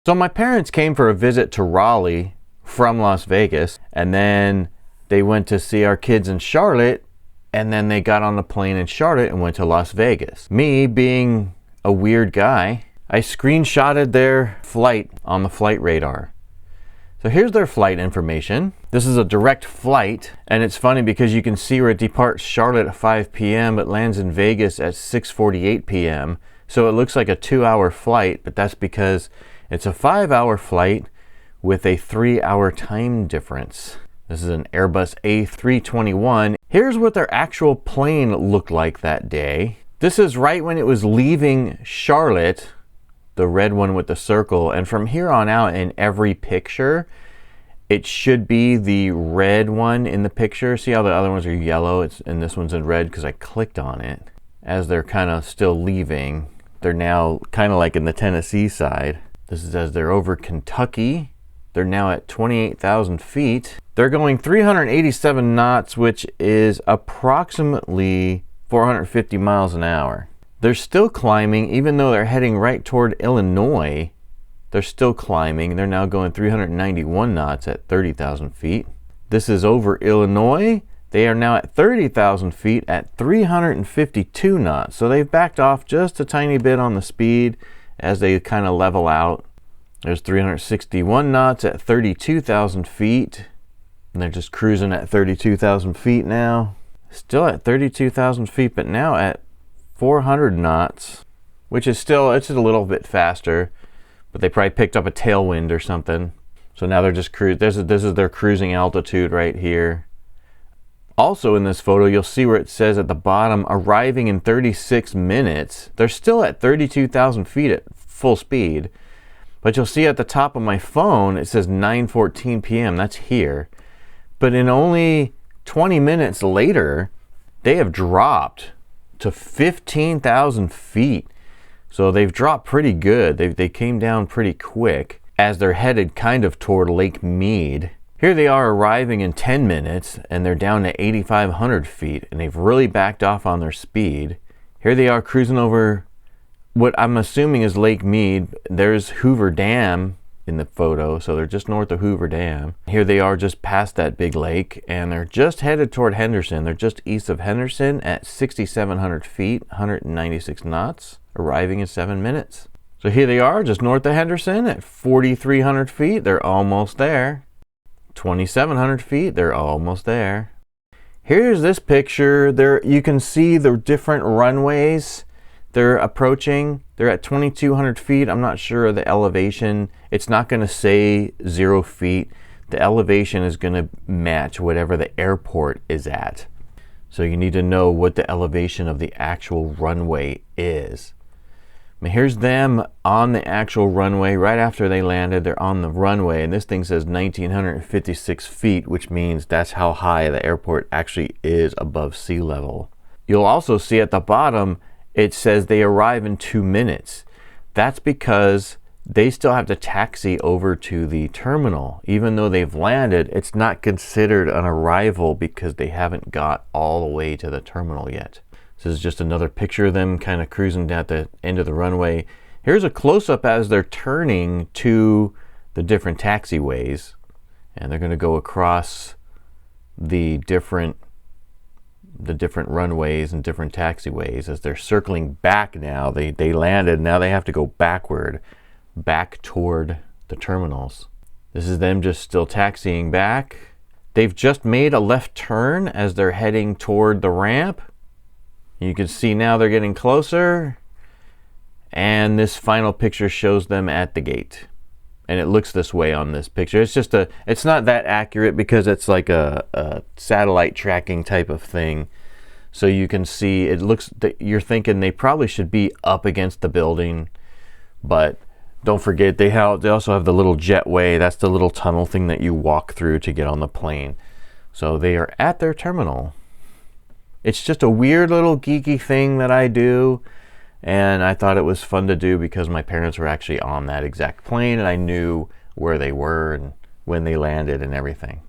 So my parents came for a visit to Raleigh from Las Vegas, and then they went to see our kids in Charlotte, and then they got on the plane in Charlotte and went to Las Vegas. Me, being a weird guy, I screenshotted their flight on the flight radar. So here's their flight information. This is a direct flight, and it's funny because you can see where it departs Charlotte at 5 p.m. but lands in Vegas at 6:48 p.m. So it looks like a 2-hour flight, but that's because it's a 5-hour flight with a 3-hour time difference. This is an Airbus A321. Here's what their actual plane looked like that day. This is right when it was leaving Charlotte, the red one with the circle, and from here on out in every picture it should be the red one in the picture. See how the other ones are yellow, and this one's in red because I clicked on it. As they're kind of still leaving, they're now kind of like in the Tennessee side. This is as they're over Kentucky. They're now at 28,000 feet. They're going 387 knots, which is approximately 450 miles an hour. They're still climbing, even though they're heading right toward Illinois. They're still climbing. They're now going 391 knots at 30,000 feet. This is over Illinois. They are now at 30,000 feet at 352 knots. So they've backed off just a tiny bit on the speed as they kind of level out. There's 361 knots at 32,000 feet. And they're just cruising at 32,000 feet now. Still at 32,000 feet, but now at 400 knots, which is still, it's a little bit faster, but they probably picked up a tailwind or something. So now they're just this is their cruising altitude right here. Also in this photo, you'll see where it says at the bottom, arriving in 36 minutes. They're still at 32,000 feet at full speed, but you'll see at the top of my phone, it says 9:14 p.m. That's here. But in only 20 minutes later, they have dropped to 15,000 feet. So they've dropped pretty good. They came down pretty quick as they're headed kind of toward Lake Mead. Here they are arriving in 10 minutes, and they're down to 8,500 feet, and they've really backed off on their speed. Here they are cruising over what I'm assuming is Lake Mead. There's Hoover Dam in the photo, so they're just north of Hoover Dam. Here they are just past that big lake, and they're just headed toward Henderson. They're just east of Henderson at 6,700 feet, 196 knots, arriving in 7 minutes. So here they are just north of Henderson at 4,300 feet. They're almost there. 2,700 feet, they're almost there. Here's this picture. There you can see the different runways they're approaching. They're at 2,200 feet. I'm not sure of the elevation. It's not going to say 0 feet. The elevation is going to match whatever the airport is at. So you need to know what the elevation of the actual runway is. I mean, here's them on the actual runway right after they landed. They're on the runway, and this thing says 1,956 feet, which means that's how high the airport actually is above sea level. You'll also see at the bottom, it says they arrive in 2 minutes. That's because they still have to taxi over to the terminal. Even though they've landed, it's not considered an arrival because they haven't got all the way to the terminal yet. This is just another picture of them kind of cruising at the end of the runway. Here's a close-up as they're turning to the different taxiways, and they're going to go across the different runways and different taxiways as they're circling back now. They landed, now they have to go backward, back toward the terminals. This is them just still taxiing back. They've just made a left turn as they're heading toward the ramp. You can see now they're getting closer, and this final picture shows them at the gate. And it looks this way on this picture. It's not that accurate because it's like a satellite tracking type of thing. So you can see, it looks, you're thinking they probably should be up against the building, but don't forget they also have the little jetway. That's the little tunnel thing that you walk through to get on the plane. So they are at their terminal. It's just a weird little geeky thing that I do, and I thought it was fun to do because my parents were actually on that exact plane, and I knew where they were and when they landed and everything.